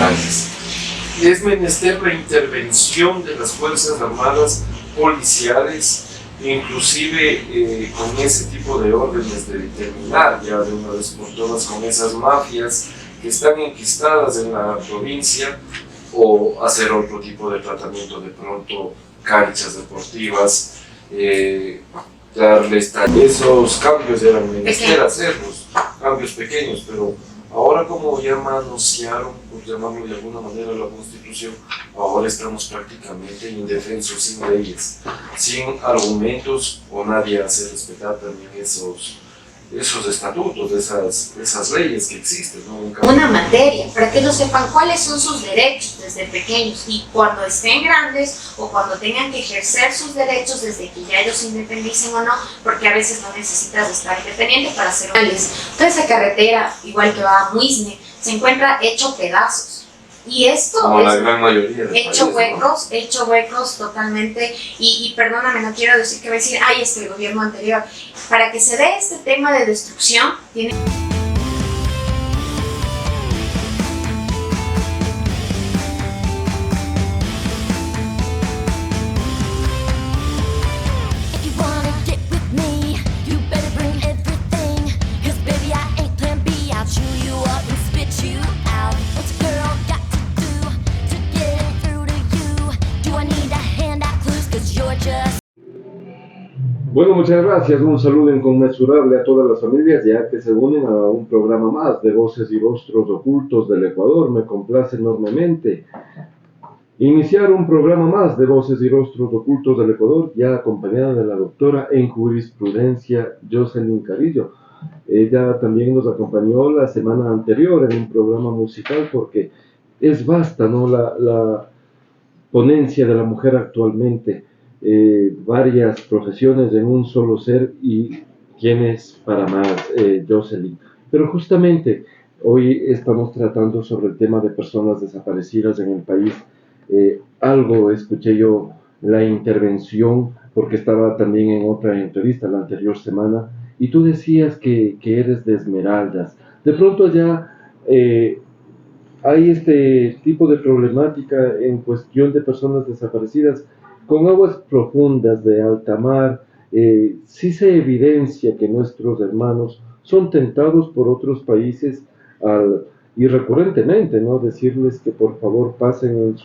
estanques. Es menester la intervención de las Fuerzas Armadas policiales, inclusive con ese tipo de órdenes de terminar ya de una vez por todas con esas mafias que están enquistadas en la provincia, o hacer otro tipo de tratamiento, de pronto canchas deportivas, darles esos cambios eran menester hacerlos, cambios pequeños, pero ahora como ya manosearon, por llamarlo de alguna manera, la Constitución, ahora estamos prácticamente indefensos, sin leyes, sin argumentos, o nadie hace respetar también esos estatutos, esas leyes que existen, ¿no? Una materia, para que ellos sepan cuáles son sus derechos desde pequeños, y cuando estén grandes o cuando tengan que ejercer sus derechos, desde que ya ellos se independicen o no, porque a veces no necesitas estar independiente para ser hombres. Toda esa carretera, igual que va a Muisne, se encuentra hecho pedazos. Y esto como es la gran mayoría hecho país, huecos totalmente, y perdóname, no quiero decir que va a decir, ay, es que el gobierno anterior, para que se dé este tema de destrucción, tiene... Bueno, muchas gracias. Un saludo inconmensurable a todas las familias ya que se unen a un programa más de Voces y Rostros Ocultos del Ecuador. Me complace enormemente iniciar un programa más de Voces y Rostros Ocultos del Ecuador, ya acompañada de la doctora en jurisprudencia Jocelyn Carrillo. Ella también nos acompañó la semana anterior en un programa musical, porque es vasta, ¿no?, la ponencia de la mujer actualmente. Varias profesiones en un solo ser, y tienes para más, Jocelyn. Pero justamente hoy estamos tratando sobre el tema de personas desaparecidas en el país. Algo escuché yo la intervención, porque estaba también en otra entrevista la anterior semana, y tú decías que eres de Esmeraldas. De pronto ya hay este tipo de problemática en cuestión de personas desaparecidas con aguas profundas de alta mar. Sí se evidencia que nuestros hermanos son tentados por otros países y recurrentemente, ¿no?, decirles que por favor pasen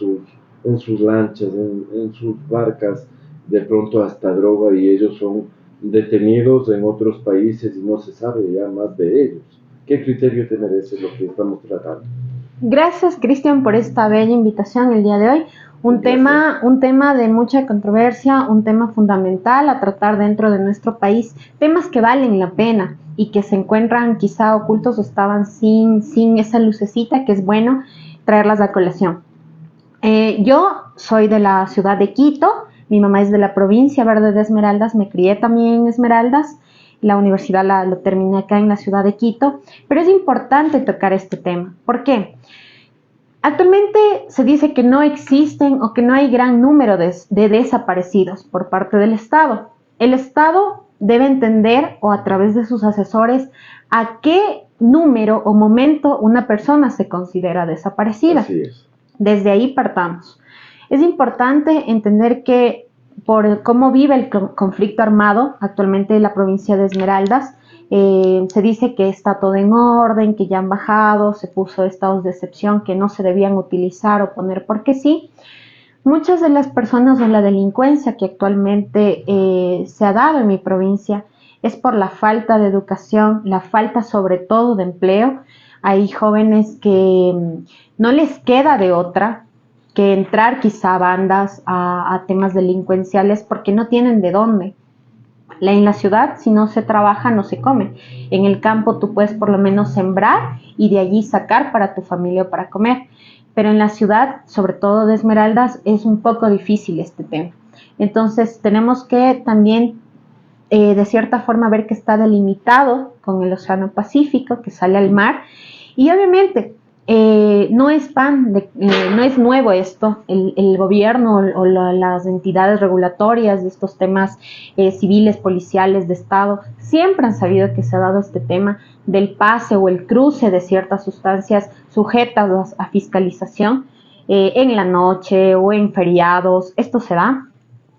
en sus lanchas, en sus barcas, de pronto hasta droga, y ellos son detenidos en otros países y no se sabe ya más de ellos. ¿Qué criterio te merece lo que estamos tratando? Gracias, Cristian, por esta bella invitación el día de hoy. Un tema de mucha controversia, un tema fundamental a tratar dentro de nuestro país, temas que valen la pena y que se encuentran quizá ocultos o estaban sin esa lucecita, que es bueno traerlas a colación. Yo soy de la ciudad de Quito, mi mamá es de la provincia verde de Esmeraldas, me crié también en Esmeraldas, la universidad la terminé acá en la ciudad de Quito, pero es importante tocar este tema. ¿Por qué? Actualmente se dice que no existen o que no hay gran número de desaparecidos por parte del Estado. El Estado debe entender, o a través de sus asesores, a qué número o momento una persona se considera desaparecida. Así es. Desde ahí partamos. Es importante entender que por cómo vive el conflicto armado actualmente en la provincia de Esmeraldas, se dice que está todo en orden, que ya han bajado, se puso estados de excepción que no se debían utilizar o poner porque sí. Muchas de las personas o la delincuencia que actualmente se ha dado en mi provincia es por la falta de educación, la falta sobre todo de empleo. Hay jóvenes que no les queda de otra que entrar quizá a bandas, a temas delincuenciales, porque no tienen de dónde. En la ciudad, si no se trabaja, no se come. En el campo tú puedes por lo menos sembrar y de allí sacar para tu familia o para comer. Pero en la ciudad, sobre todo de Esmeraldas, es un poco difícil este tema. Entonces tenemos que también, de cierta forma, ver que está delimitado con el Océano Pacífico, que sale al mar. Y obviamente, no es no es nuevo esto. El gobierno o las entidades regulatorias de estos temas civiles, policiales, de Estado, siempre han sabido que se ha dado este tema del pase o el cruce de ciertas sustancias sujetas a fiscalización en la noche o en feriados. Esto se da.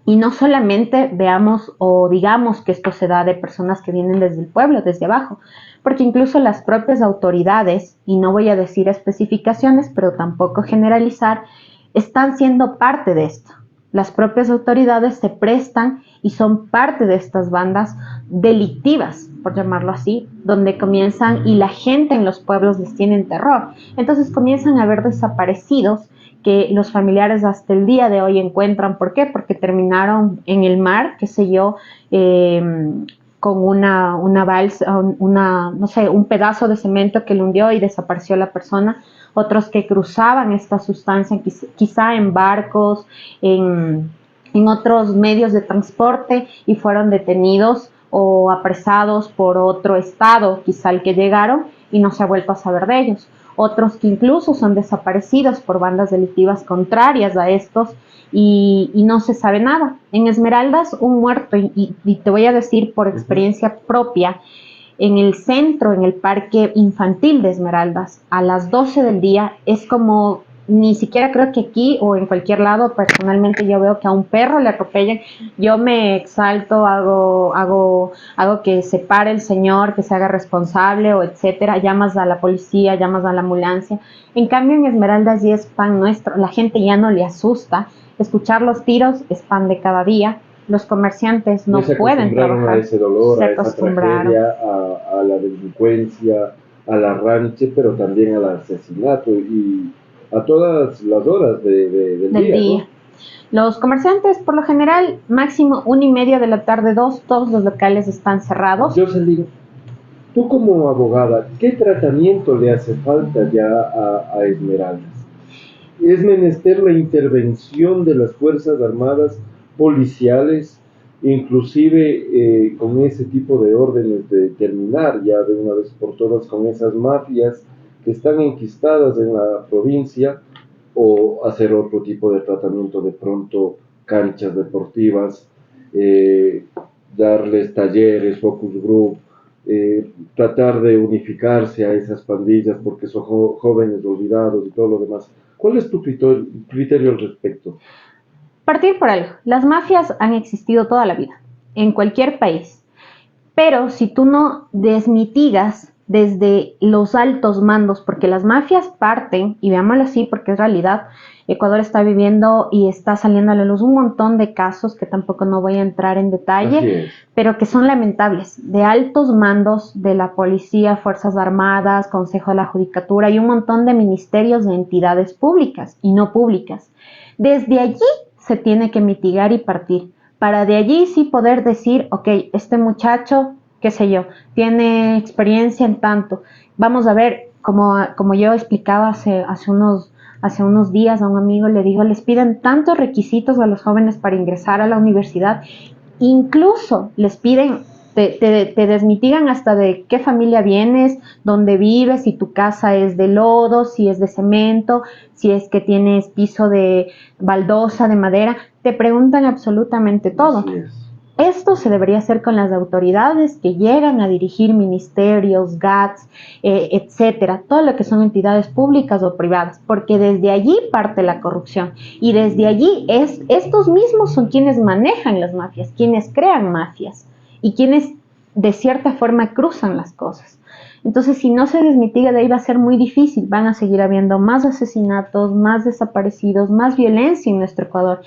Y no solamente veamos o digamos que esto se da de personas que vienen desde el pueblo, desde abajo, porque incluso las propias autoridades, y no voy a decir especificaciones, pero tampoco generalizar, están siendo parte de esto. Las propias autoridades se prestan y son parte de estas bandas delictivas, por llamarlo así, donde comienzan y la gente en los pueblos les tienen terror. Entonces comienzan a haber desaparecidos que los familiares hasta el día de hoy encuentran. ¿Por qué? Porque terminaron en el mar, qué sé yo, con una balsa, no sé, un pedazo de cemento que lo hundió y desapareció la persona. Otros que cruzaban esta sustancia, quizá en barcos, en otros medios de transporte, y fueron detenidos o apresados por otro estado, quizá el que llegaron, y no se ha vuelto a saber de ellos. Otros que incluso son desaparecidos por bandas delictivas contrarias a estos y no se sabe nada. En Esmeraldas, un muerto, y te voy a decir por experiencia propia, en el centro, en el parque infantil de Esmeraldas, a las 12 del día, es como, ni siquiera creo que aquí o en cualquier lado, personalmente yo veo que a un perro le atropellan, yo me exalto, hago que se pare el señor, que se haga responsable o etcétera, llamas a la policía, llamas a la ambulancia. En cambio en Esmeraldas ya es pan nuestro, la gente ya no le asusta, escuchar los tiros es pan de cada día. Los comerciantes no pueden trabajar. A ese dolor, se a esa tragedia, a la delincuencia, al arranche, pero también al asesinato y a todas las horas del día. ¿No? Los comerciantes, por lo general, máximo 1:30 de la tarde, 2, todos los locales están cerrados. Jocelyn, tú como abogada, ¿qué tratamiento le hace falta ya a Esmeraldas? Es menester la intervención de las Fuerzas Armadas, policiales, inclusive con ese tipo de órdenes de terminar ya de una vez por todas con esas mafias que están enquistadas en la provincia, o hacer otro tipo de tratamiento, de pronto canchas deportivas, darles talleres, focus group, tratar de unificarse a esas pandillas porque son jóvenes olvidados y todo lo demás. ¿Cuál es tu criterio al respecto? Partir por algo. Las mafias han existido toda la vida, en cualquier país. Pero si tú no desmitigas desde los altos mandos, porque las mafias parten, y veámoslo así, porque es realidad, Ecuador está viviendo y está saliendo a la luz un montón de casos que tampoco no voy a entrar en detalle, pero que son lamentables, de altos mandos de la policía, Fuerzas Armadas, Consejo de la Judicatura y un montón de ministerios de entidades públicas y no públicas. Desde allí se tiene que mitigar y partir, para de allí sí poder decir, ok, este muchacho, qué sé yo, tiene experiencia en tanto. Vamos a ver, como yo explicaba hace unos días a un amigo, le digo, les piden tantos requisitos a los jóvenes para ingresar a la universidad, incluso les piden, te desmitigan hasta de qué familia vienes, dónde vives, si tu casa es de lodo, si es de cemento, si es que tienes piso de baldosa, de madera, te preguntan absolutamente todo. Esto se debería hacer con las autoridades que llegan a dirigir ministerios, GATS, etcétera, todo lo que son entidades públicas o privadas, porque desde allí parte la corrupción y desde allí estos mismos son quienes manejan las mafias, quienes crean mafias y quienes de cierta forma cruzan las cosas. Entonces, si no se desmitiga de ahí va a ser muy difícil, van a seguir habiendo más asesinatos, más desaparecidos, más violencia en nuestro Ecuador.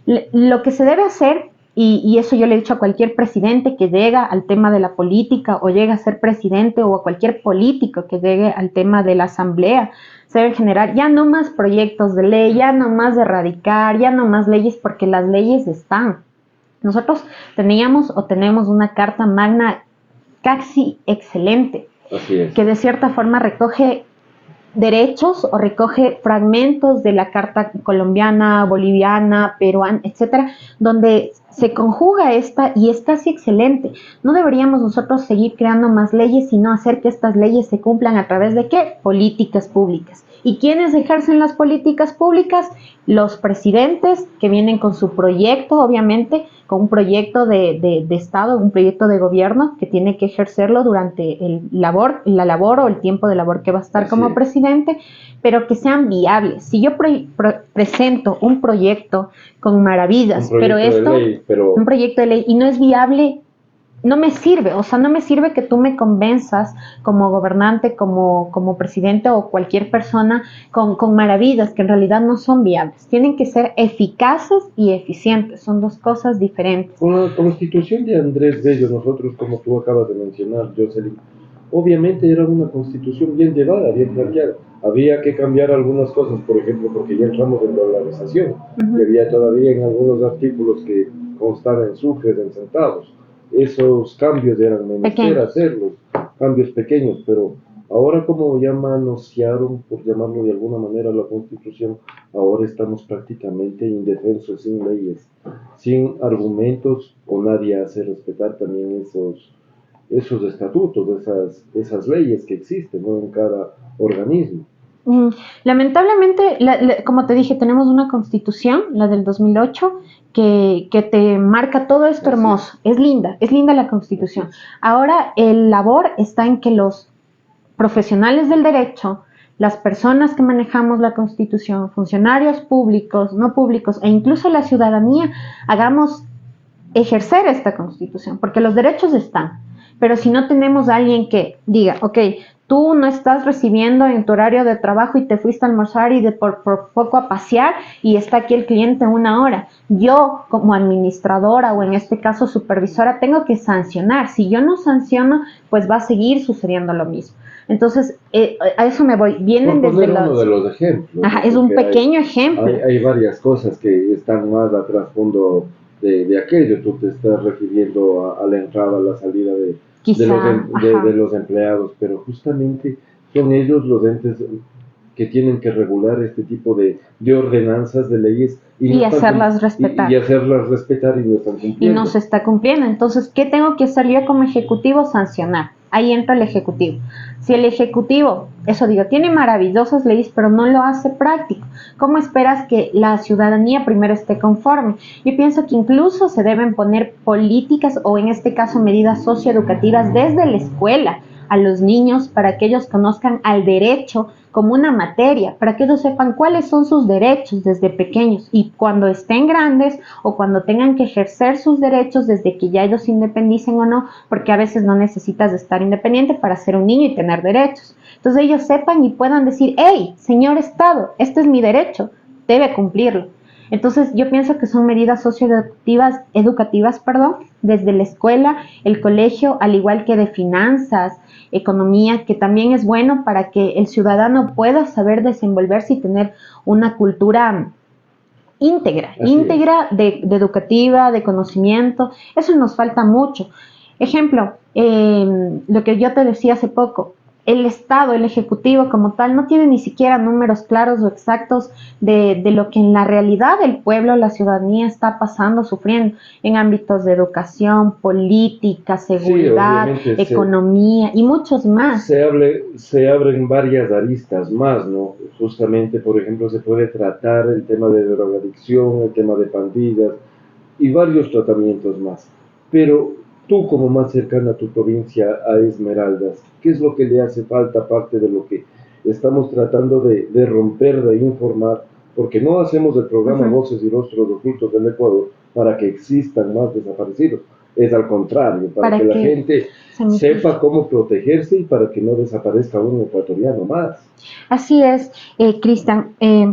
Lo que se debe hacer, y eso yo le he dicho a cualquier presidente que llega al tema de la política o llega a ser presidente, o a cualquier político que llegue al tema de la asamblea, se deben generar ya no más proyectos de ley, ya no más de erradicar, ya no más leyes, porque las leyes están. Nosotros teníamos o tenemos una carta magna casi excelente, que de cierta forma recoge derechos o recoge fragmentos de la carta colombiana, boliviana, peruana, etcétera, donde se conjuga esta y es casi excelente. No deberíamos nosotros seguir creando más leyes, sino hacer que estas leyes se cumplan a través de ¿qué? Políticas públicas. ¿Y quiénes ejercen las políticas públicas? Los presidentes que vienen con su proyecto, obviamente, con un proyecto de Estado, un proyecto de gobierno que tiene que ejercerlo durante la labor o el tiempo de labor que va a estar como presidente, pero que sean viables. Si yo presento un proyecto con maravillas, un proyecto de ley y no es viable, no me sirve, o sea, no me sirve que tú me convenzas como gobernante, como presidente o cualquier persona con maravillas que en realidad no son viables. Tienen que ser eficaces y eficientes, son dos cosas diferentes. Con la constitución de Andrés Bello, nosotros, como tú acabas de mencionar, Jocelyn, obviamente era una constitución bien llevada, bien planteada. Había que cambiar algunas cosas, por ejemplo, porque ya entramos en dolarización, y había todavía en algunos artículos que constaban en sucres, en centavos. Esos cambios eran menester hacerlos, cambios pequeños, pero ahora como ya manosearon, por llamarlo de alguna manera, la Constitución, ahora estamos prácticamente indefensos, sin leyes, sin argumentos, o nadie hace respetar también esos estatutos, esas leyes que existen, ¿no?, en cada organismo. Lamentablemente, como te dije, tenemos una constitución, la del 2008, que te marca todo esto hermoso. Es linda la constitución. Ahora el labor está en que los profesionales del derecho, las personas que manejamos la constitución, funcionarios públicos, no públicos e incluso la ciudadanía, hagamos ejercer esta constitución, porque los derechos están. Pero si no tenemos a alguien que diga, ok, tú no estás recibiendo en tu horario de trabajo y te fuiste a almorzar y por poco a pasear y está aquí el cliente 1 hora. Yo, como administradora o en este caso supervisora, tengo que sancionar. Si yo no sanciono, pues va a seguir sucediendo lo mismo. Entonces, a eso me voy. Vienen desde uno de los ejemplos. Ajá, es un pequeño ejemplo. Hay varias cosas que están más a trasfondo de aquello. Tú te estás refiriendo a la entrada, a la salida de los empleados, pero justamente son ellos los entes que tienen que regular este tipo de ordenanzas, de leyes y hacerlas respetar. Y hacerlas respetar y no están cumpliendo. Y no se está cumpliendo. Entonces, ¿qué tengo que hacer yo como ejecutivo? Sancionar. Ahí entra el ejecutivo. Si el ejecutivo, eso digo, tiene maravillosas leyes, pero no lo hace práctico, ¿cómo esperas que la ciudadanía primero esté conforme? Yo pienso que incluso se deben poner políticas o en este caso medidas socioeducativas desde la escuela a los niños para que ellos conozcan al derecho como una materia, para que ellos sepan cuáles son sus derechos desde pequeños y cuando estén grandes o cuando tengan que ejercer sus derechos desde que ya ellos se independicen o no, porque a veces no necesitas de estar independiente para ser un niño y tener derechos. Entonces ellos sepan y puedan decir, hey, señor Estado, este es mi derecho, debe cumplirlo. Entonces yo pienso que son medidas socioeducativas, desde la escuela, el colegio, al igual que de finanzas, economía, que también es bueno para que el ciudadano pueda saber desenvolverse y tener una cultura íntegra de educativa, de conocimiento. Eso nos falta mucho. Ejemplo, lo que yo te decía hace poco, el Estado, el Ejecutivo como tal, no tiene ni siquiera números claros o exactos de lo que en la realidad el pueblo, la ciudadanía está pasando, sufriendo en ámbitos de educación, política, seguridad, economía y muchos más. Se abren varias aristas más, ¿no? Justamente, por ejemplo, se puede tratar el tema de drogadicción, el tema de pandillas y varios tratamientos más. Pero tú, como más cercana a tu provincia, a Esmeraldas, ¿qué es lo que le hace falta aparte de lo que estamos tratando de romper, de informar? Porque no hacemos el programa Voces y Rostros Ocultos del Ecuador para que existan más desaparecidos. Es al contrario, para que la gente sepa cómo protegerse y para que no desaparezca un ecuatoriano más. Así es, Cristian.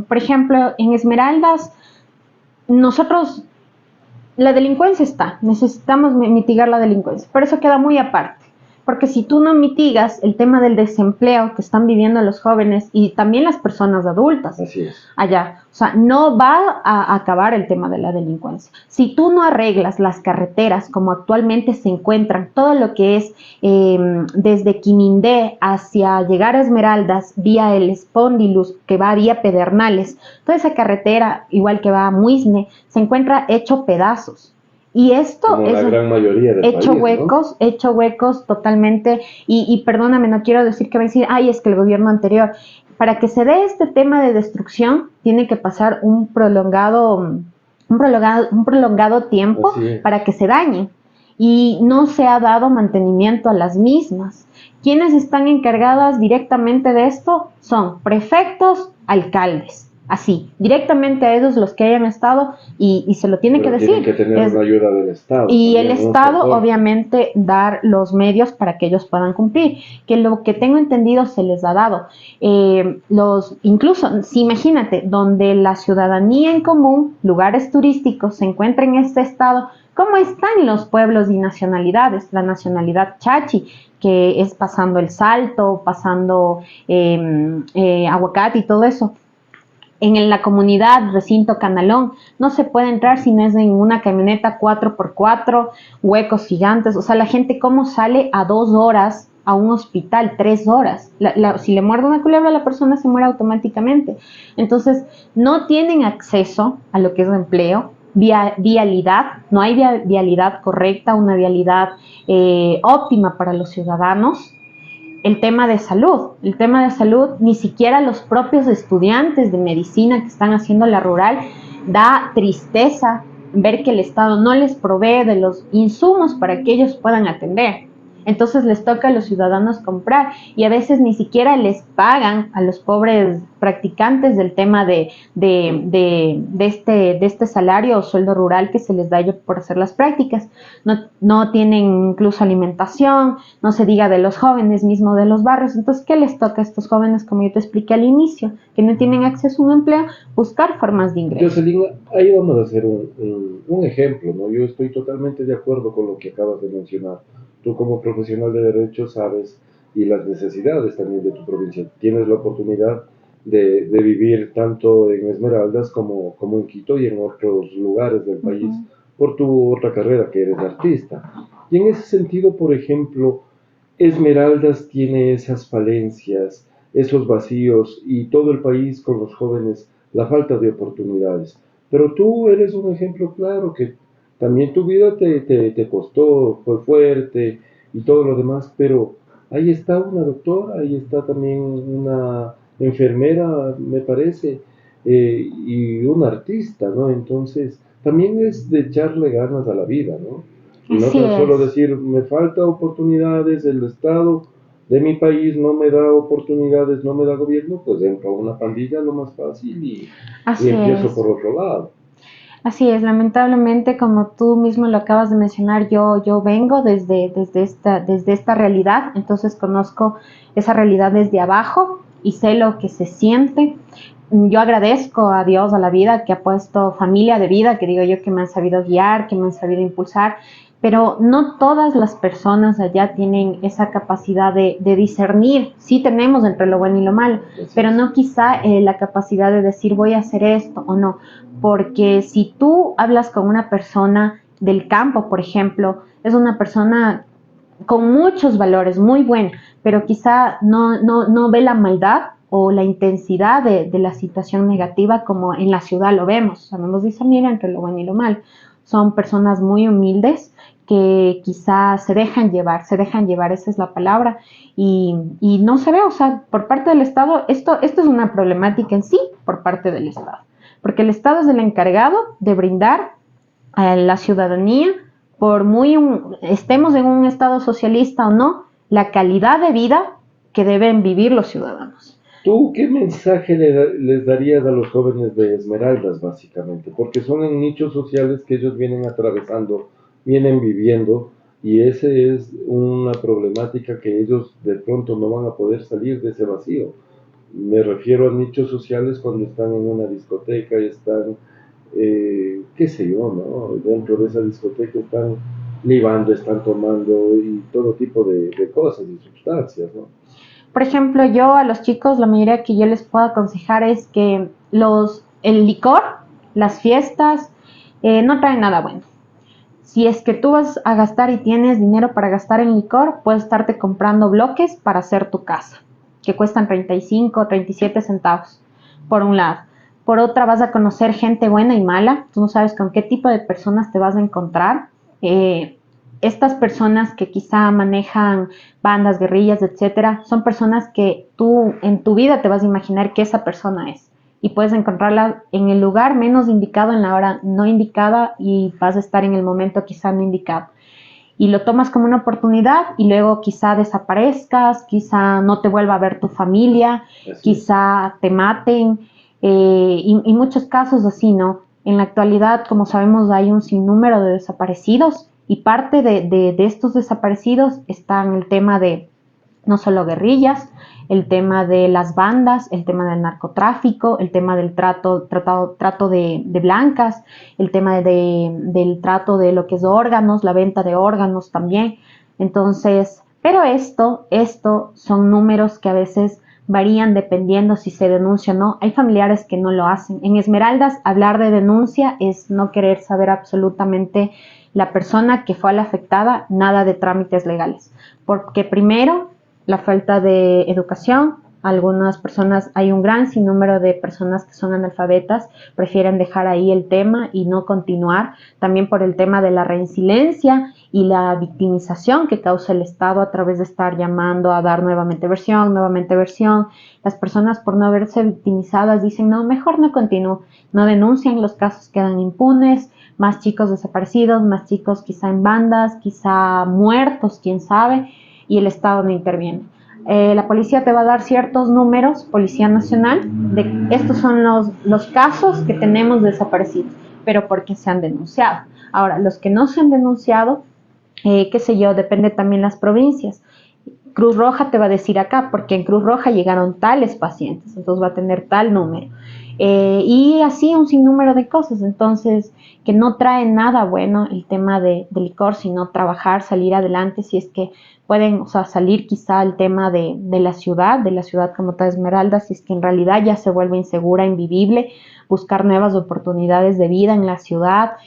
Por ejemplo, en Esmeraldas, nosotros... La delincuencia está, necesitamos mitigar la delincuencia, pero eso queda muy aparte, porque si tú no mitigas el tema del desempleo que están viviendo los jóvenes y también las personas adultas allá, o sea, no va a acabar el tema de la delincuencia. Si tú no arreglas las carreteras como actualmente se encuentran, todo lo que es desde Quimindé hacia llegar a Esmeraldas, vía el Espóndilus, que va vía Pedernales, toda esa carretera, igual que va a Muisne, se encuentra hecho pedazos. Y esto como es la gran mayoría del hecho país, huecos, ¿no? Hecho huecos totalmente. Y perdóname, no quiero decir que va a decir, ay, es que el gobierno anterior. para que se dé este tema de destrucción, tiene que pasar un prolongado tiempo para que se dañen. Y no se ha dado mantenimiento a las mismas. Quienes están encargadas directamente de esto son prefectos, alcaldes. Así, directamente a ellos los que hayan estado y se lo tiene que decir. Tienen que tener una ayuda del Estado. Y el Estado, obviamente, dar los medios para que ellos puedan cumplir. Que lo que tengo entendido se les ha dado. Incluso, si imagínate, donde la ciudadanía en común, lugares turísticos, se encuentra en este estado, ¿cómo están los pueblos y nacionalidades? La nacionalidad chachi, que es pasando el Salto, pasando Aguacate y todo eso. En la comunidad Recinto Canalón no se puede entrar si no es en una camioneta 4x4, huecos gigantes. O sea, la gente cómo sale a 2 horas a un hospital, 3 horas. Si le muerde una culebra, la persona se muere automáticamente. Entonces, no tienen acceso a lo que es empleo, vialidad, no hay vialidad correcta, una vialidad óptima para los ciudadanos. El tema de salud, ni siquiera los propios estudiantes de medicina que están haciendo la rural, da tristeza ver que el Estado no les provee de los insumos para que ellos puedan atender. Entonces les toca a los ciudadanos comprar y a veces ni siquiera les pagan a los pobres practicantes del tema de este salario o sueldo rural que se les da por hacer las prácticas. No tienen incluso alimentación, no se diga de los jóvenes mismo de los barrios. Entonces, ¿qué les toca a estos jóvenes, como yo te expliqué al inicio, que no tienen acceso a un empleo? Buscar formas de ingreso. Jocelyn, ahí vamos a hacer un ejemplo, ¿no? Yo estoy totalmente de acuerdo con lo que acabas de mencionar. Tú como profesional de derecho sabes y las necesidades también de tu provincia. Tienes la oportunidad de vivir tanto en Esmeraldas como en Quito y en otros lugares del país por tu otra carrera, que eres artista. Y en ese sentido, por ejemplo, Esmeraldas tiene esas falencias, esos vacíos y todo el país con los jóvenes, la falta de oportunidades. Pero tú eres un ejemplo claro que también tu vida te costó, fue fuerte y todo lo demás, pero ahí está una doctora, ahí está también una enfermera, me parece, y un artista, ¿no? Entonces, también es de echarle ganas a la vida, ¿no? Y no tan solo decir, me falta oportunidades, el Estado de mi país no me da oportunidades, no me da gobierno, pues entro a una pandilla lo más fácil y empiezo por otro lado. Así es, lamentablemente, como tú mismo lo acabas de mencionar, yo vengo desde esta realidad, entonces conozco esa realidad desde abajo y sé lo que se siente. Yo agradezco a Dios, a la vida, que ha puesto familia de vida, que digo yo, que me han sabido guiar, que me han sabido impulsar, pero no todas las personas allá tienen esa capacidad de discernir. Sí tenemos entre lo bueno y lo malo, pero no quizá la capacidad de decir voy a hacer esto o no. Porque si tú hablas con una persona del campo, por ejemplo, es una persona con muchos valores, muy buena, pero quizá no ve la maldad o la intensidad de la situación negativa como en la ciudad lo vemos. Sabemos discernir entre lo bueno y lo malo. Son personas muy humildes que quizá se dejan llevar, esa es la palabra, y no se ve, o sea, por parte del Estado, esto es una problemática en sí por parte del Estado, porque el Estado es el encargado de brindar a la ciudadanía, por estemos en un Estado socialista o no, la calidad de vida que deben vivir los ciudadanos. ¿Tú qué mensaje les darías a los jóvenes de Esmeraldas, básicamente? Porque son en nichos sociales que ellos vienen atravesando, vienen viviendo, y esa es una problemática que ellos de pronto no van a poder salir de ese vacío. Me refiero a nichos sociales cuando están en una discoteca y están, qué sé yo, ¿no? Dentro de esa discoteca están libando, están tomando y todo tipo de cosas y sustancias, ¿no? Por ejemplo, yo a los chicos, la mayoría que yo les puedo aconsejar es que el licor, las fiestas, no traen nada bueno. Si es que tú vas a gastar y tienes dinero para gastar en licor, puedes estarte comprando bloques para hacer tu casa, que cuestan 35 o 37 centavos, por un lado. Por otra, vas a conocer gente buena y mala. Tú no sabes con qué tipo de personas te vas a encontrar. estas personas que quizá manejan bandas, guerrillas, etcétera, son personas que tú en tu vida te vas a imaginar que esa persona es. Y puedes encontrarla en el lugar menos indicado, en la hora no indicada, y vas a estar en el momento quizá no indicado. Y lo tomas como una oportunidad y luego quizá desaparezcas, quizá no te vuelva a ver tu familia, quizá te maten, y muchos casos así, ¿no? En la actualidad, como sabemos, hay un sinnúmero de desaparecidos y parte de estos desaparecidos está en el tema de no solo guerrillas, el tema de las bandas, el tema del narcotráfico, el tema del trato de blancas, el tema del trato de lo que es órganos, la venta de órganos también. Entonces, pero esto son números que a veces varían dependiendo si se denuncia o no. Hay familiares que no lo hacen. En Esmeraldas, hablar de denuncia es no querer saber absolutamente la persona que fue la afectada, nada de trámites legales. Porque primero, la falta de educación. Algunas personas, hay un gran sinnúmero de personas que son analfabetas, prefieren dejar ahí el tema y no continuar, también por el tema de la reincidencia y la victimización que causa el Estado a través de estar llamando a dar nuevamente versión. Las personas, por no verse victimizadas, dicen, no, mejor no continúo, no denuncian, los casos quedan impunes, más chicos desaparecidos, más chicos quizá en bandas, quizá muertos, quién sabe, y el Estado no interviene. La policía te va a dar ciertos números, Policía Nacional, de estos son los casos que tenemos desaparecidos, pero porque se han denunciado. Ahora, los que no se han denunciado, qué sé yo, depende también las provincias. Cruz Roja te va a decir acá, porque en Cruz Roja llegaron tales pacientes, entonces va a tener tal número. Y así un sinnúmero de cosas, entonces que no trae nada bueno el tema de licor, sino trabajar, salir adelante, si es que pueden, o sea, salir quizá el tema de la ciudad como tal Esmeralda, si es que en realidad ya se vuelve insegura, invivible, buscar nuevas oportunidades de vida en la ciudad,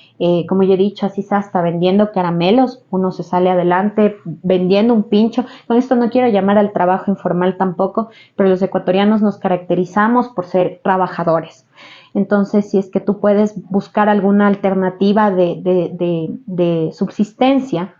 como yo he dicho, así está, hasta vendiendo caramelos, uno se sale adelante, vendiendo un pincho. Con esto no quiero llamar al trabajo informal tampoco, pero los ecuatorianos nos caracterizamos por ser trabajadores. Entonces, si es que tú puedes buscar alguna alternativa de subsistencia,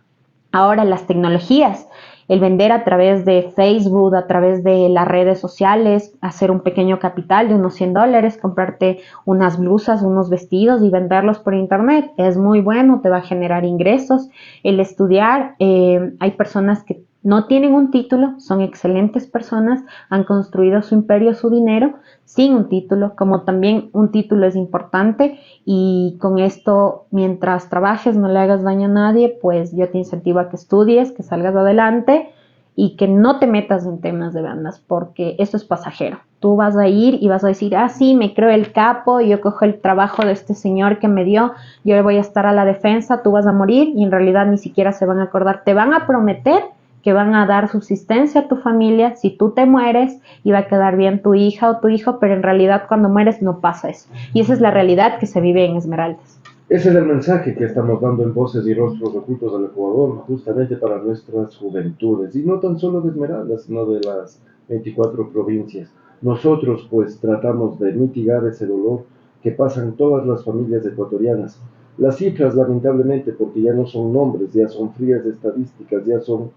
ahora las tecnologías, el vender a través de Facebook, a través de las redes sociales, hacer un pequeño capital de unos $100, comprarte unas blusas, unos vestidos y venderlos por internet, es muy bueno, te va a generar ingresos. El estudiar, hay personas que no tienen un título, son excelentes personas, han construido su imperio, su dinero, sin un título, como también un título es importante, y con esto, mientras trabajes, no le hagas daño a nadie, pues yo te incentivo a que estudies, que salgas adelante y que no te metas en temas de bandas, porque esto es pasajero. Tú vas a ir y vas a decir, ah, sí, me creo el capo, yo cojo el trabajo de este señor que me dio, yo voy a estar a la defensa, tú vas a morir, y en realidad ni siquiera se van a acordar, te van a prometer que van a dar subsistencia a tu familia si tú te mueres y va a quedar bien tu hija o tu hijo, pero en realidad cuando mueres no pasa eso. Y esa es la realidad que se vive en Esmeraldas. Ese es el mensaje que estamos dando en Voces y Rostros Ocultos del Ecuador, justamente para nuestras juventudes, y no tan solo de Esmeraldas, sino de las 24 provincias. Nosotros pues tratamos de mitigar ese dolor que pasan todas las familias ecuatorianas. Las cifras, lamentablemente, porque ya no son nombres, ya son frías estadísticas, ya son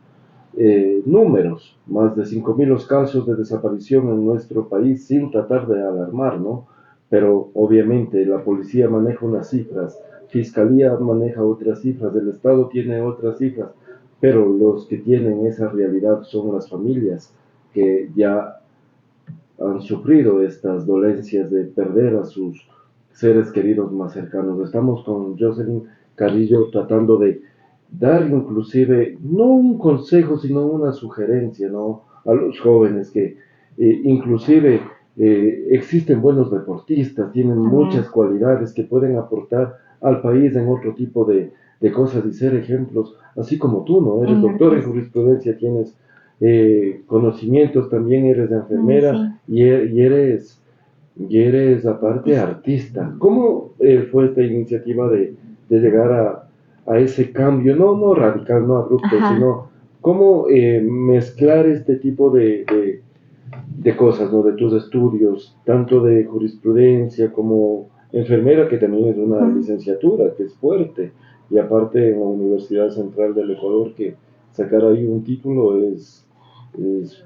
números, más de 5.000 los casos de desaparición en nuestro país, sin tratar de alarmar, ¿no? Pero obviamente la policía maneja unas cifras, Fiscalía maneja otras cifras, el Estado tiene otras cifras, pero los que tienen esa realidad son las familias que ya han sufrido estas dolencias de perder a sus seres queridos más cercanos. Estamos con Jocelyn Carrillo tratando de dar inclusive, no un consejo, sino una sugerencia, ¿no?, a los jóvenes que inclusive existen buenos deportistas, tienen muchas cualidades que pueden aportar al país en otro tipo de cosas y ser ejemplos, así como tú, ¿no? Eres doctor en jurisprudencia, tienes conocimientos, también eres enfermera y eres aparte artista. ¿Cómo fue esta iniciativa de llegar a ese cambio, no radical, no abrupto, sino cómo mezclar este tipo de cosas, ¿no?, de tus estudios, tanto de jurisprudencia como enfermera, que también es una licenciatura, que es fuerte, y aparte en la Universidad Central del Ecuador, que sacar ahí un título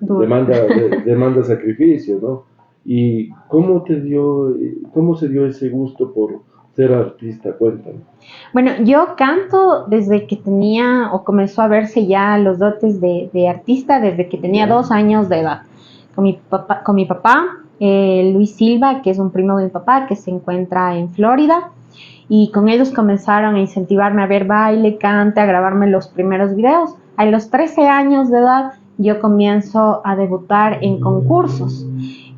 demanda sacrificio, ¿no? ¿Y cómo se dio ese gusto por ser artista? Cuéntame. Bueno, yo canto desde que tenía, o comenzó a verse ya los dotes de artista, desde que tenía 2 años de edad. Con mi papá, Luis Silva, que es un primo de mi papá, que se encuentra en Florida, y con ellos comenzaron a incentivarme a ver baile, cante, a grabarme los primeros videos. A los 13 años de edad yo comienzo a debutar en concursos,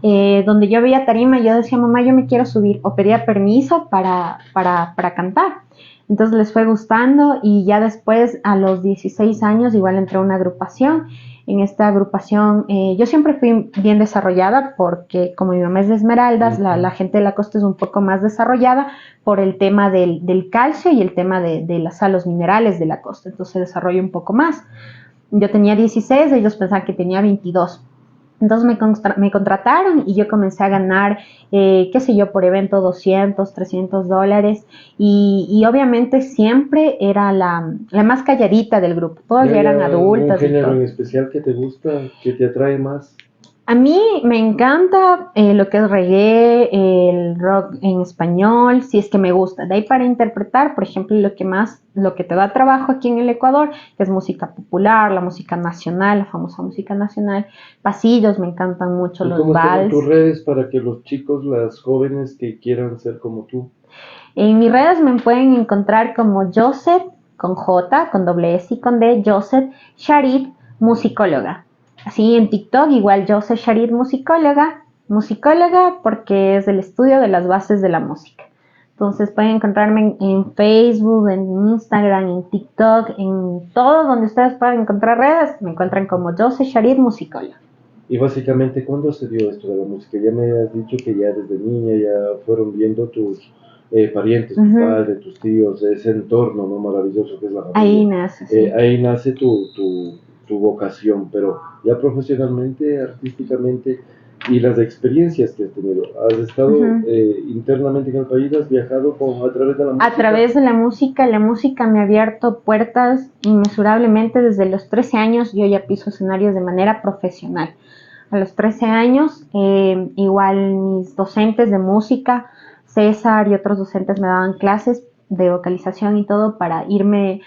donde yo veía tarima y yo decía, mamá, yo me quiero subir, o pedía permiso para cantar. Entonces les fue gustando y ya después a los 16 años igual entré a una agrupación. En esta agrupación yo siempre fui bien desarrollada porque como mi mamá es de Esmeraldas, la gente de la costa es un poco más desarrollada por el tema del calcio y el tema de las salos minerales de la costa, entonces se desarrolla un poco más. Yo tenía 16, ellos pensaban que tenía 22. Entonces me contrataron y yo comencé a ganar, qué sé yo, por evento $200, $300 y obviamente siempre era la más calladita del grupo, todos ya eran adultos. ¿Un género en especial que te gusta, que te atrae más? A mí me encanta lo que es reggae, el rock en español, si es que me gusta. De ahí para interpretar, por ejemplo, lo que te da trabajo aquí en el Ecuador, que es música popular, la música nacional, la famosa música nacional, pasillos, me encantan mucho los ¿Cómo están vals. tus redes para que los chicos, las jóvenes que quieran ser como tú? En mis redes me pueden encontrar como Josette, con J, con doble S y con D, Josette Charit, musicóloga. Así en TikTok igual Josette Charit, musicóloga porque es el estudio de las bases de la música. Entonces pueden encontrarme en Facebook, en Instagram, en TikTok, en todo donde ustedes puedan encontrar redes, me encuentran como Josette Charit, musicóloga. Y básicamente, ¿cuándo se dio esto de la música? Ya me has dicho que ya desde niña ya fueron viendo tus parientes, tus padres, tus tíos, ese entorno, ¿no? Maravilloso que es la familia. Ahí nace, sí. Ahí nace tu vocación, pero ya profesionalmente, artísticamente, y las experiencias que has tenido. ¿Has estado internamente en el país? ¿Has viajado a través de la música? A través de la música me ha abierto puertas inmesurablemente. Desde los 13 años yo ya piso escenarios de manera profesional. A los 13 años, igual mis docentes de música, César y otros docentes me daban clases de vocalización y todo para irme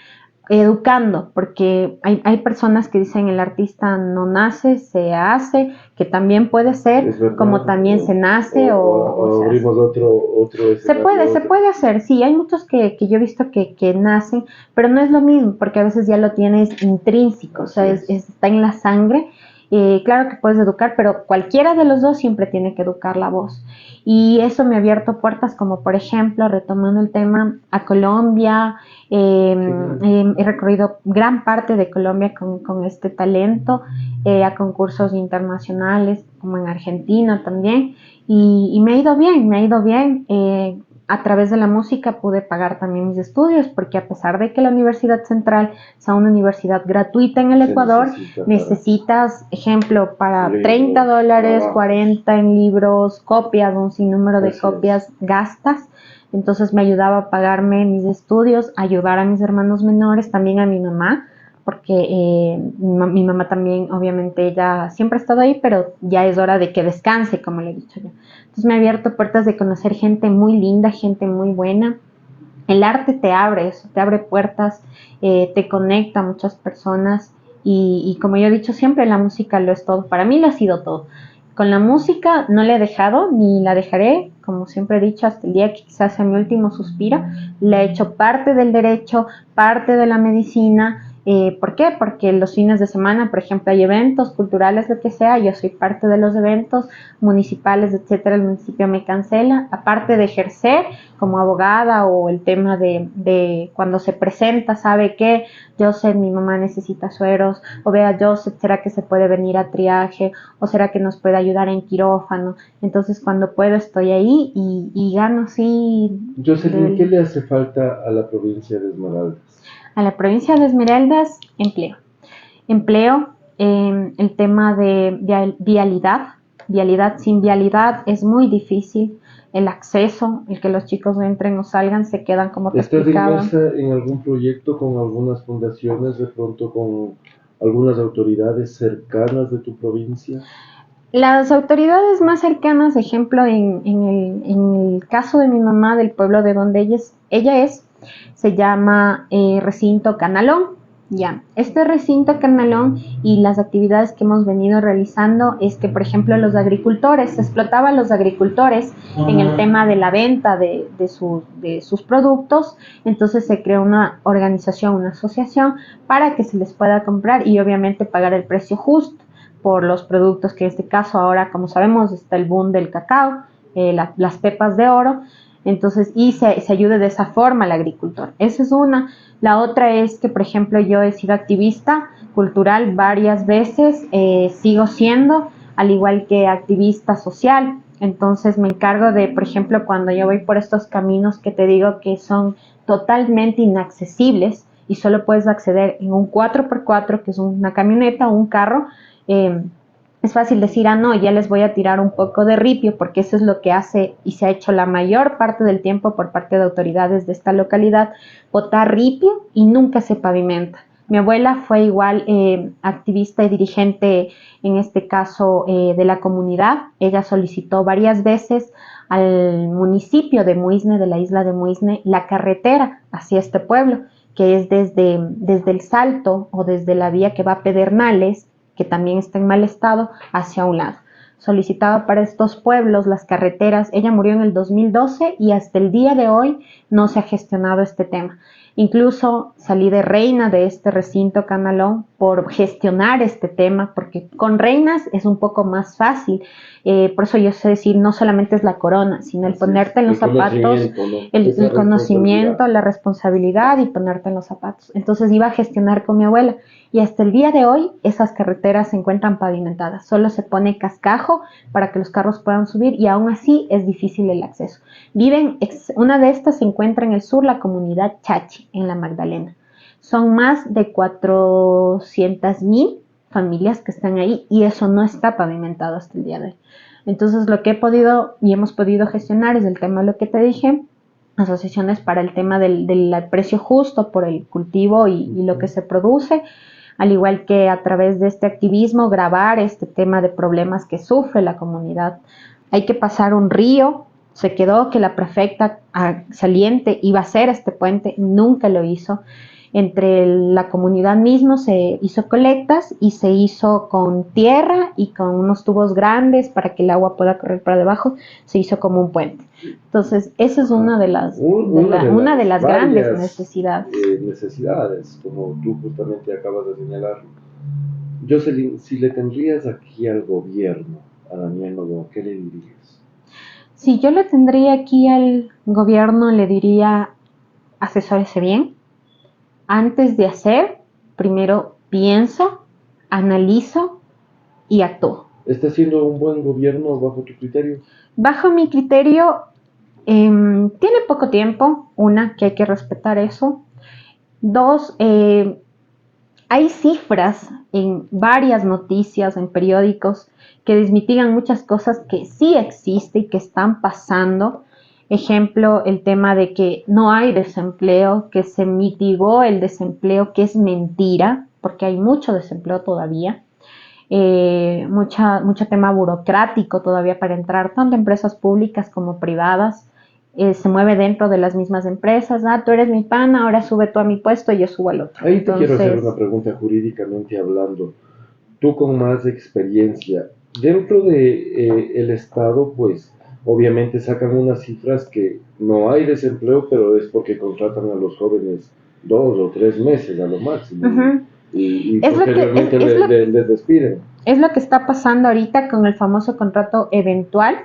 educando, porque hay personas que dicen el artista no nace, se hace, que también puede ser, verdad, como también se nace o abrimos otro se puede hacer, sí, hay muchos que yo he visto que nacen, pero no es lo mismo, porque a veces ya lo tienes intrínseco, o sea, está en la sangre. Claro que puedes educar, pero cualquiera de los dos siempre tiene que educar la voz. Y eso me ha abierto puertas, como por ejemplo, retomando el tema, a Colombia. He recorrido gran parte de Colombia con este talento, a concursos internacionales, como en Argentina también. Y me ha ido bien. A través de la música pude pagar también mis estudios, porque a pesar de que la Universidad Central sea una universidad gratuita en el Ecuador, necesitas, ejemplo, para $30, 40 en libros, copias, un sinnúmero de copias gastas. Entonces me ayudaba a pagarme mis estudios, ayudar a mis hermanos menores, también a mi mamá, porque mi mamá también, obviamente, ella siempre ha estado ahí, pero ya es hora de que descanse, como le he dicho yo. Entonces me ha abierto puertas de conocer gente muy linda, gente muy buena. El arte te abre eso, te abre puertas, te conecta a muchas personas y como yo he dicho siempre, la música lo es todo. Para mí lo ha sido todo. Con la música no la he dejado ni la dejaré, como siempre he dicho, hasta el día que quizás sea mi último suspiro. La he hecho parte del derecho, parte de la medicina. ¿Por qué? Porque los fines de semana, por ejemplo, hay eventos culturales, lo que sea, yo soy parte de los eventos municipales, etcétera, el municipio me cancela, aparte de ejercer como abogada o el tema de cuando se presenta, sabe que Josette, mi mamá necesita sueros, o vea Josette, ¿será que se puede venir a triaje? ¿O será que nos puede ayudar en quirófano? Entonces cuando puedo estoy ahí y gano así. Josette, ¿qué le hace falta a la provincia de Esmeraldas? A la provincia de Esmeraldas, empleo, el tema de vialidad sin vialidad es muy difícil. el acceso, el que los chicos entren o salgan, se quedan como te ¿Estás explicaba. inmersa en algún proyecto con algunas fundaciones, de pronto con algunas autoridades cercanas de tu provincia? Las autoridades más cercanas, ejemplo, en el caso de mi mamá, del pueblo de donde ella es, se llama Recinto Canalón. Ya, este recinto Canalón y las actividades que hemos venido realizando es que, por ejemplo, los agricultores, se explotaba a los agricultores en el tema de la venta de sus productos, entonces se creó una organización, una asociación para que se les pueda comprar y obviamente pagar el precio justo por los productos, que en este caso ahora, como sabemos, está el boom del cacao, las pepas de oro, entonces, y se ayude de esa forma al agricultor. Esa es una. La otra es que, por ejemplo, yo he sido activista cultural varias veces, sigo siendo, al igual que activista social. Entonces me encargo de, por ejemplo, cuando yo voy por estos caminos que te digo que son totalmente inaccesibles y solo puedes acceder en un 4x4, que es una camioneta o un carro, es fácil decir, no, ya les voy a tirar un poco de ripio, porque eso es lo que hace y se ha hecho la mayor parte del tiempo por parte de autoridades de esta localidad, botar ripio y nunca se pavimenta. Mi abuela fue igual activista y dirigente, en este caso de la comunidad. Ella solicitó varias veces al municipio de Muisne, de la isla de Muisne, la carretera hacia este pueblo, que es desde el Salto o desde la vía que va a Pedernales, que también está en mal estado, hacia un lado. Solicitaba para estos pueblos las carreteras. Ella murió en el 2012 y hasta el día de hoy no se ha gestionado este tema. Incluso salí de reina de este recinto Canalón por gestionar este tema, porque con reinas es un poco más fácil. Por eso yo sé decir, no solamente es la corona, sino el ponerte en los zapatos, ¿No? el conocimiento, la responsabilidad y ponerte en los zapatos. Entonces iba a gestionar con mi abuela. Y hasta el día de hoy esas carreteras se encuentran pavimentadas. Solo se pone cascajo para que los carros puedan subir y aún así es difícil el acceso. Una de estas se encuentra en el sur, la comunidad Chachi, en la Magdalena. Son más de 400,000 familias que están ahí y eso no está pavimentado hasta el día de hoy. Entonces lo que he podido y hemos podido gestionar es el tema de lo que te dije, asociaciones para el tema del precio justo por el cultivo y lo que se produce, al igual que a través de este activismo grabar este tema de problemas que sufre la comunidad. Hay que pasar un río, se quedó que la prefecta saliente iba a hacer este puente, nunca lo hizo. Entre la comunidad mismo se hizo colectas y se hizo con tierra y con unos tubos grandes para que el agua pueda correr para debajo, se hizo como un puente. Entonces, esa es una de las grandes necesidades, como tú justamente acabas de señalar. Jocelyn, si le tendrías aquí al gobierno, a Daniel Noboa, ¿qué le dirías? Si yo le tendría aquí al gobierno, le diría, asesórese bien. Antes de hacer, primero pienso, analizo y actúo. ¿Está siendo un buen gobierno bajo tu criterio? Bajo mi criterio, tiene poco tiempo. Una, que hay que respetar eso. Dos, hay cifras en varias noticias, en periódicos, que desmitigan muchas cosas que sí existen y que están pasando. Ejemplo, el tema de que no hay desempleo, que se mitigó el desempleo, que es mentira, porque hay mucho desempleo todavía. Mucho tema burocrático todavía para entrar, tanto empresas públicas como privadas. Se mueve dentro de las mismas empresas. Tú eres mi pana, ahora sube tú a mi puesto y yo subo al otro. Ahí te quiero hacer una pregunta jurídicamente hablando. Tú con más experiencia, dentro de el Estado, pues obviamente sacan unas cifras que no hay desempleo, pero es porque contratan a los jóvenes 2 o 3 meses a lo máximo. Y posteriormente les despiden. Es lo que está pasando ahorita con el famoso contrato eventual.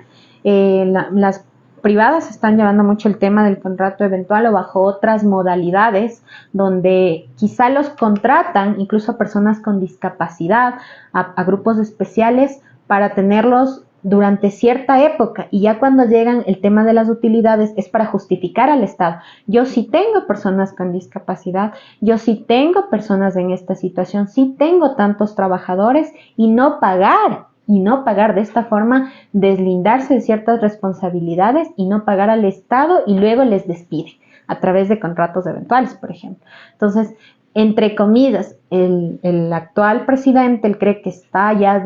Las privadas están llevando mucho el tema del contrato eventual o bajo otras modalidades, donde quizá los contratan incluso a personas con discapacidad, a grupos especiales, para tenerlos durante cierta época, y ya cuando llegan el tema de las utilidades es para justificar al Estado. Yo sí tengo personas con discapacidad, yo sí tengo personas en esta situación, sí tengo tantos trabajadores, y no pagar y no pagar de esta forma, deslindarse de ciertas responsabilidades y no pagar al Estado y luego les despide a través de contratos eventuales, por ejemplo. Entonces, entre comillas, el actual presidente, él cree que está ya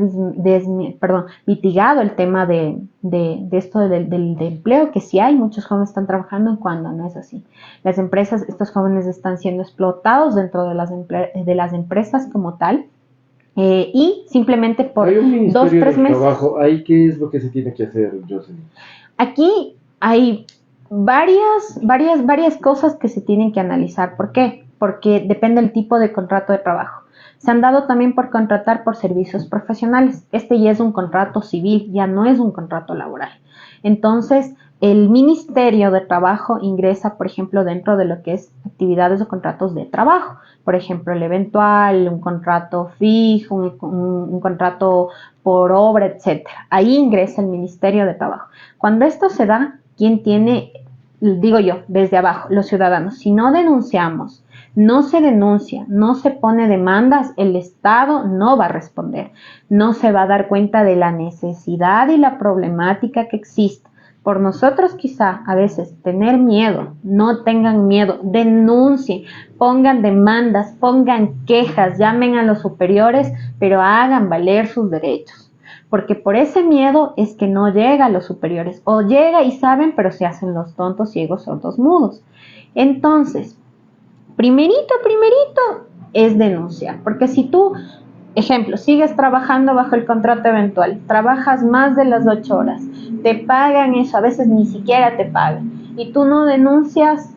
mitigado el tema de esto del empleo, que sí hay, muchos jóvenes están trabajando cuando no es así. Las empresas, estos jóvenes están siendo explotados dentro de las empresas como tal, y simplemente por hay un Ministerio 2-3 del meses. Trabajo, ¿ahí qué es lo que se tiene que hacer, Jocelyn? Aquí hay varias cosas que se tienen que analizar. ¿Por qué? Porque depende del tipo de contrato de trabajo. Se han dado también por contratar por servicios profesionales. Este ya es un contrato civil, ya no es un contrato laboral. Entonces, el Ministerio de Trabajo ingresa, por ejemplo, dentro de lo que es actividades o contratos de trabajo. Por ejemplo, el eventual, un contrato fijo, un contrato por obra, etc. Ahí ingresa el Ministerio de Trabajo. Cuando esto se da, ¿quién tiene? Digo yo, desde abajo, los ciudadanos. Si no denunciamos, no se denuncia, no se pone demandas, el Estado no va a responder, no se va a dar cuenta de la necesidad y la problemática que existe. Por nosotros quizá a veces tener miedo, no tengan miedo, denuncien, pongan demandas, pongan quejas, llamen a los superiores, pero hagan valer sus derechos. Porque por ese miedo es que no llega a los superiores, o llega y saben, pero se hacen los tontos, ciegos, sordos, mudos. Entonces, primerito es denunciar, porque si tú, ejemplo, sigues trabajando bajo el contrato eventual, trabajas más de las 8 horas, te pagan eso, a veces ni siquiera te pagan, y tú no denuncias,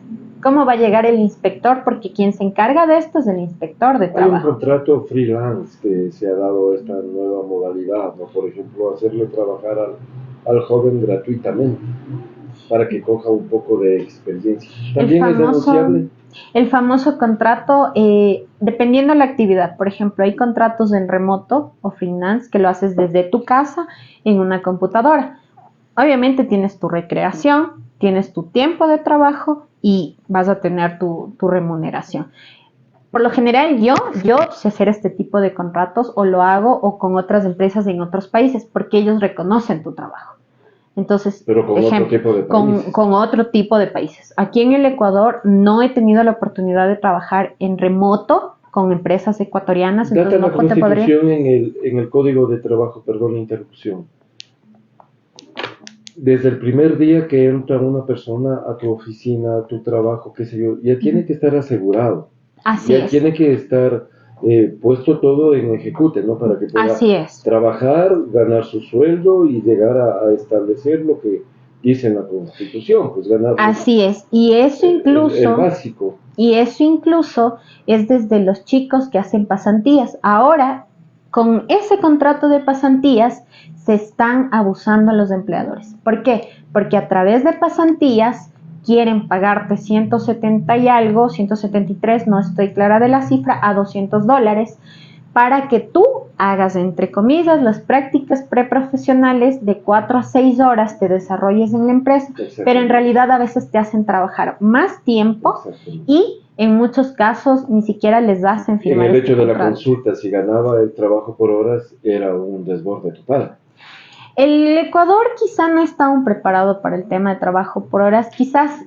¿cómo va a llegar el inspector? Porque quien se encarga de esto es el inspector de trabajo. Hay un contrato freelance que se ha dado esta nueva modalidad, ¿no? Por ejemplo, hacerle trabajar al joven gratuitamente para que coja un poco de experiencia. ¿También es denunciable? El famoso contrato, dependiendo de la actividad. Por ejemplo, hay contratos en remoto o freelance que lo haces desde tu casa en una computadora. Obviamente tienes tu recreación, tienes tu tiempo de trabajo y vas a tener tu remuneración. Por lo general yo sé hacer este tipo de contratos o lo hago o con otras empresas en otros países porque ellos reconocen tu trabajo. Entonces, pero con otro tipo de países. Con otro tipo de países. Aquí en el Ecuador no he tenido la oportunidad de trabajar en remoto con empresas ecuatorianas. Data la Constitución en el Código de Trabajo, perdón la interrupción. Desde el primer día que entra una persona a tu oficina, a tu trabajo, qué sé yo, ya tiene que estar asegurado. Así ya es. Tiene que estar puesto todo en ejecute, ¿no? Para que pueda trabajar, ganar su sueldo y llegar a establecer lo que dice en la Constitución, pues ganar. Así es. Y eso incluso. El básico. Y eso incluso es desde los chicos que hacen pasantías. Ahora, con ese contrato de pasantías, se están abusando los empleadores. ¿Por qué? Porque a través de pasantías quieren pagarte 170 y algo, 173, no estoy clara de la cifra, a $200 para que tú hagas, entre comillas, las prácticas preprofesionales de 4 a 6 horas, te desarrolles en la empresa, pero en realidad a veces te hacen trabajar más tiempo y en muchos casos ni siquiera les hacen firmar. En el hecho de la consulta, si ganaba el trabajo por horas, era un desborde total. El Ecuador quizá no está aún preparado para el tema de trabajo por horas. Quizás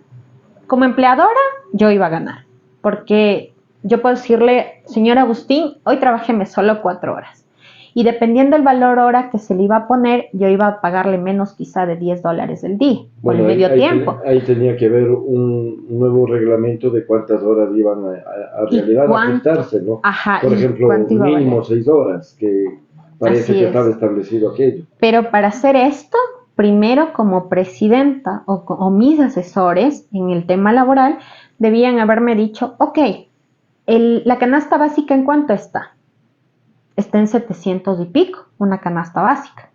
como empleadora yo iba a ganar, porque yo puedo decirle, señor Agustín, hoy trabájeme solo 4 horas. Y dependiendo del valor hora que se le iba a poner, yo iba a pagarle menos quizá de $10 el día, bueno, por el medio tiempo. Ahí tenía que haber un nuevo reglamento de cuántas horas iban a realidad a prestarse, ¿no? Ajá, por ejemplo, mínimo 6 horas, que parece que estaba establecido aquello. Pero para hacer esto, primero como presidenta o mis asesores en el tema laboral, debían haberme dicho, ok, la canasta básica, ¿en cuánto está? Está en 700 y pico, una canasta básica.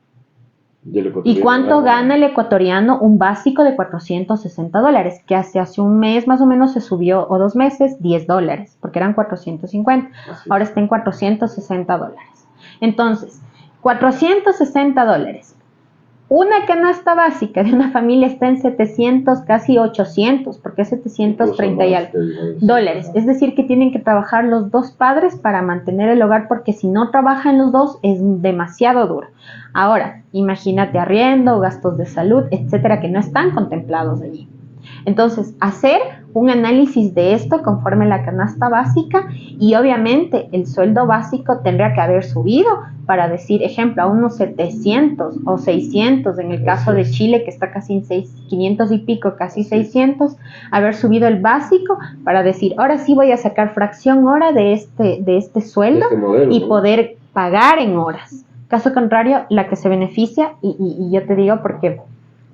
¿Y cuánto gana el ecuatoriano? Un básico de $460, que hace un mes más o menos se subió, o 2 meses, $10, porque eran 450. Ahora está en $460. Entonces, $460. Una canasta básica de una familia está en 700, casi 800, porque es 730 y algo dólares. Es decir, que tienen que trabajar los dos padres para mantener el hogar, porque si no trabajan los dos es demasiado duro. Ahora, imagínate arriendo, gastos de salud, etcétera, que no están contemplados allí. Entonces, hacer un análisis de esto conforme la canasta básica, y obviamente el sueldo básico tendría que haber subido para decir, ejemplo, a unos 700 o 600, en el caso de Chile, que está casi en 500 y pico, casi 600, haber subido el básico para decir, ahora sí voy a sacar fracción hora de este sueldo modelo, y ¿no? poder pagar en horas. Caso contrario, la que se beneficia, y yo te digo porque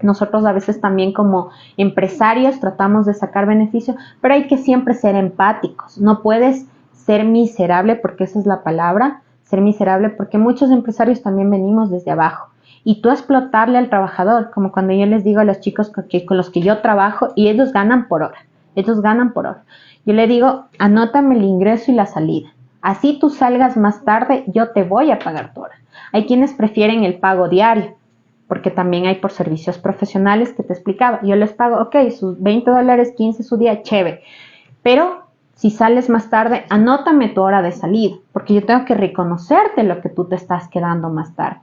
nosotros a veces también como empresarios tratamos de sacar beneficio, pero hay que siempre ser empáticos. No puedes ser miserable, porque esa es la palabra, ser miserable, porque muchos empresarios también venimos desde abajo. Y tú explotarle al trabajador, como cuando yo les digo a los chicos con los que yo trabajo, y ellos ganan por hora. Ellos ganan por hora. Yo le digo, anótame el ingreso y la salida. Así tú salgas más tarde, yo te voy a pagar tu hora. Hay quienes prefieren el pago diario, porque también hay por servicios profesionales que te explicaba. Yo les pago, ok, sus $20, 15 su día, chévere. Pero si sales más tarde, anótame tu hora de salida, porque yo tengo que reconocerte lo que tú te estás quedando más tarde.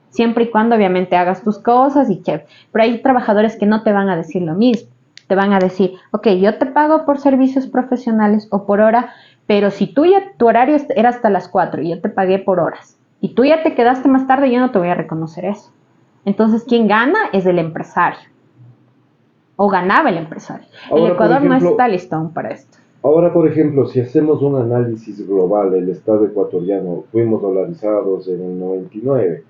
Siempre y cuando obviamente hagas tus cosas y chévere. Pero hay trabajadores que no te van a decir lo mismo. Te van a decir, ok, yo te pago por servicios profesionales o por hora, pero si tu horario era hasta las 4 y yo te pagué por horas, y tú ya te quedaste más tarde, yo no te voy a reconocer eso. Entonces, quien gana es el empresario. O ganaba el empresario. Ahora, el Ecuador por ejemplo, no está listo aún para esto. Ahora, por ejemplo, si hacemos un análisis global, el Estado ecuatoriano, fuimos dolarizados en el 99.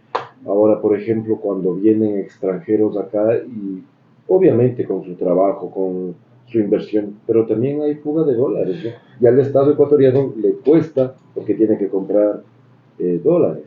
Ahora, por ejemplo, cuando vienen extranjeros acá y obviamente con su trabajo, con su inversión, pero también hay fuga de dólares, ¿no? Y al Estado ecuatoriano le cuesta porque tiene que comprar dólares.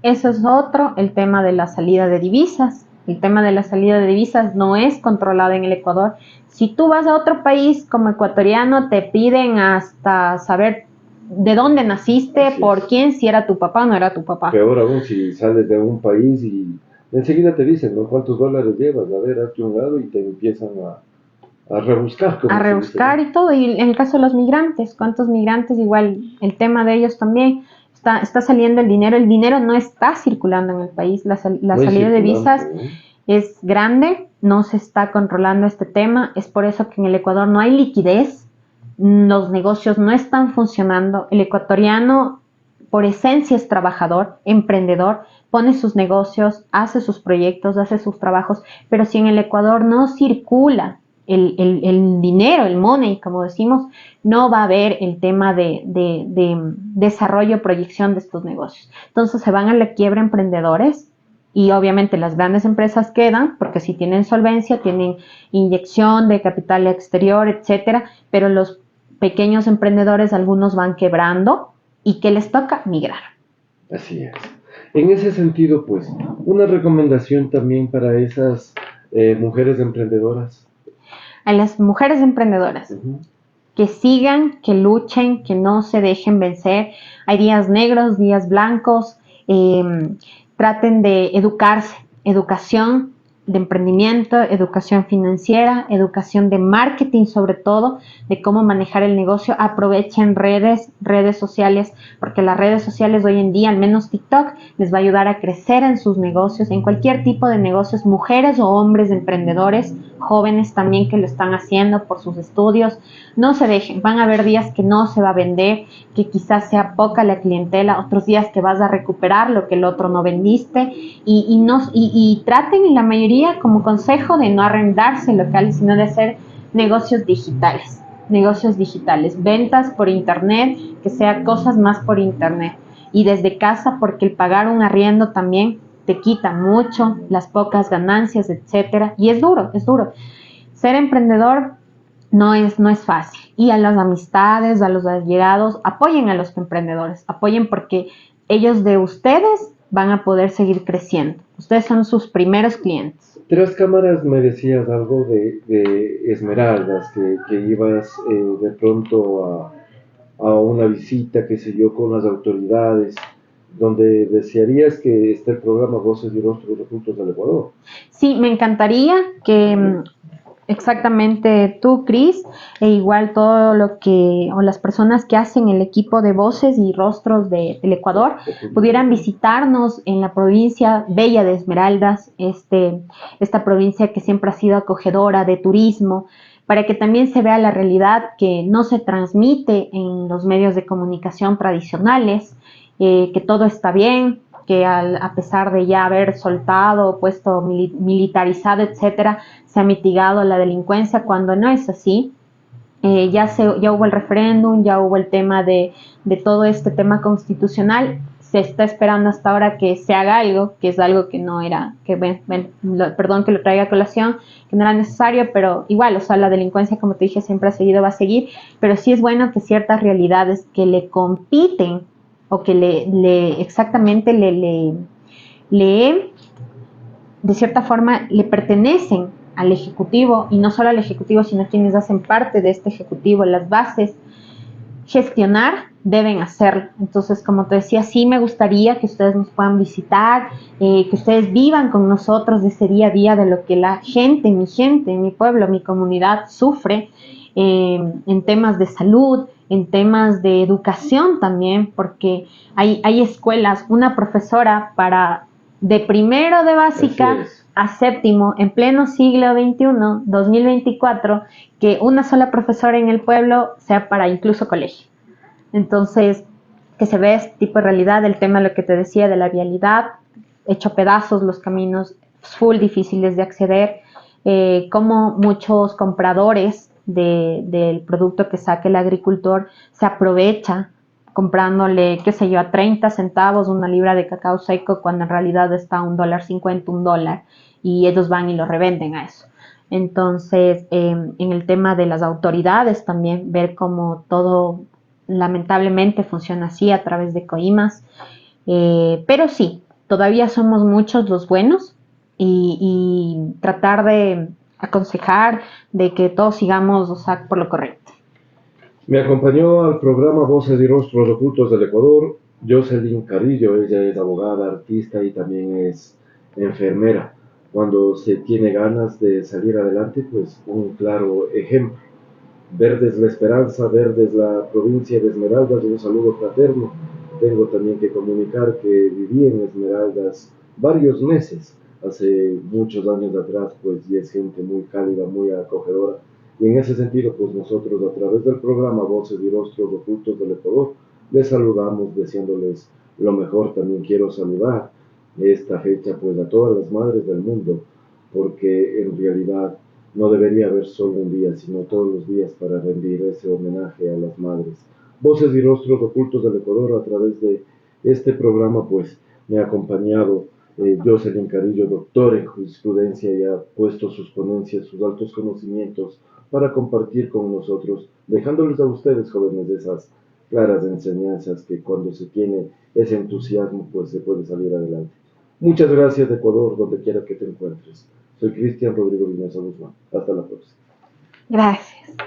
Eso es otro, el tema de la salida de divisas. El tema de la salida de divisas no es controlado en el Ecuador. Si tú vas a otro país como ecuatoriano, te piden hasta saber de dónde naciste, por quién, si era tu papá o no era tu papá. Peor aún si sales de un país y enseguida te dicen, ¿no? ¿Cuántos dólares llevas? A ver, hazte un lado y te empiezan a rebuscar. A rebuscar y todo. Y en el caso de los migrantes, ¿cuántos migrantes? Igual el tema de ellos también. Está saliendo el dinero no está circulando en el país, la salida de visas es grande, no se está controlando este tema, es por eso que en el Ecuador no hay liquidez, los negocios no están funcionando, el ecuatoriano por esencia es trabajador, emprendedor, pone sus negocios, hace sus proyectos, hace sus trabajos, pero si en el Ecuador no circula el dinero, el money, como decimos, no va a haber el tema de desarrollo, proyección de estos negocios. Entonces se van a la quiebra emprendedores y obviamente las grandes empresas quedan porque si tienen solvencia, tienen inyección de capital exterior, etcétera, pero los pequeños emprendedores, algunos van quebrando y ¿qué les toca? Migrar. Así es. En ese sentido, pues, una recomendación también para esas mujeres emprendedoras. A las mujeres emprendedoras, que sigan, que luchen, que no se dejen vencer. Hay días negros, días blancos, traten de educarse, educación de emprendimiento, educación financiera, educación de marketing sobre todo, de cómo manejar el negocio. Aprovechen redes sociales, porque las redes sociales hoy en día, al menos TikTok, les va a ayudar a crecer en sus negocios, en cualquier tipo de negocios, mujeres o hombres emprendedores, jóvenes también que lo están haciendo por sus estudios. No se dejen, van a haber días que no se va a vender, que quizás sea poca la clientela, otros días que vas a recuperar lo que el otro no vendiste, y traten en la mayoría como consejo de no arrendarse locales, sino de hacer negocios digitales, ventas por internet, que sea cosas más por internet y desde casa, porque el pagar un arriendo también te quita mucho, las pocas ganancias, etcétera, y es duro. Ser emprendedor no es fácil. Y a las amistades, a los allegados, apoyen a los emprendedores, apoyen porque ellos de ustedes van a poder seguir creciendo. Ustedes son sus primeros clientes. Tras cámaras me decías algo de Esmeraldas, que ibas de pronto a una visita, qué sé yo, con las autoridades. donde desearías que esté el programa Voces y Rostros Ocultos del Ecuador. Sí, me encantaría que exactamente tú, Cris, e igual todo lo que, o las personas que hacen el equipo de Voces y Rostros del Ecuador, pudieran visitarnos en la provincia bella de Esmeraldas, esta provincia que siempre ha sido acogedora de turismo, para que también se vea la realidad que no se transmite en los medios de comunicación tradicionales, que todo está bien, que a pesar de ya haber soltado, puesto militarizado, etcétera, se ha mitigado la delincuencia, cuando no es así. Ya hubo el referéndum, ya hubo el tema de todo este tema constitucional. Se está esperando hasta ahora que se haga algo, que es algo que no era, perdón que lo traiga a colación, que no era necesario, pero igual, o sea, la delincuencia, como te dije, siempre ha seguido, va a seguir, pero sí es bueno que ciertas realidades que le compiten o que exactamente de cierta forma, le pertenecen al Ejecutivo, y no solo al Ejecutivo, sino quienes hacen parte de este Ejecutivo, las bases, gestionar, deben hacerlo. Entonces, como te decía, sí me gustaría que ustedes nos puedan visitar, que ustedes vivan con nosotros de ese día a día de lo que la gente, mi pueblo, mi comunidad sufre, en temas de salud, en temas de educación también, porque hay escuelas, una profesora para de primero de básica a séptimo, en pleno siglo XXI, 2024, que una sola profesora en el pueblo sea para incluso colegio. Entonces, que se ve este tipo de realidad, el tema de lo que te decía de la vialidad, hecho pedazos los caminos, full difíciles de acceder, como muchos compradores del producto que saque el agricultor se aprovecha comprándole, qué sé yo, a 30 centavos una libra de cacao seco, cuando en realidad está a $1.50, $1, y ellos van y lo revenden a eso. Entonces, en el tema de las autoridades también, ver cómo todo lamentablemente funciona así a través de coimas, pero sí, todavía somos muchos los buenos, y tratar de aconsejar de que todos sigamos, o sea, por lo correcto. Me acompañó al programa Voces y Rostros Ocultos del Ecuador Jocelyn Carrillo. Ella es abogada, artista y también es enfermera. Cuando se tiene ganas de salir adelante, pues un claro ejemplo. Verdes la esperanza, verdes la provincia de Esmeraldas, un saludo fraterno. Tengo también que comunicar que viví en Esmeraldas varios meses, hace muchos años atrás, pues, y es gente muy cálida, muy acogedora. Y en ese sentido, pues nosotros a través del programa Voces y Rostros Ocultos del Ecuador, les saludamos deseándoles lo mejor. También quiero saludar esta fecha pues a todas las madres del mundo, porque en realidad no debería haber solo un día, sino todos los días para rendir ese homenaje a las madres. Voces y Rostros Ocultos del Ecuador, a través de este programa, pues me ha acompañado Jocelyn Carillo, doctor en jurisprudencia, y ha puesto sus ponencias, sus altos conocimientos para compartir con nosotros, dejándoles a ustedes, jóvenes, esas claras enseñanzas que cuando se tiene ese entusiasmo, pues se puede salir adelante. Muchas gracias, Ecuador, donde quiera que te encuentres. Soy Cristian Rodrigo Linaza Guzmán. Hasta la próxima. Gracias.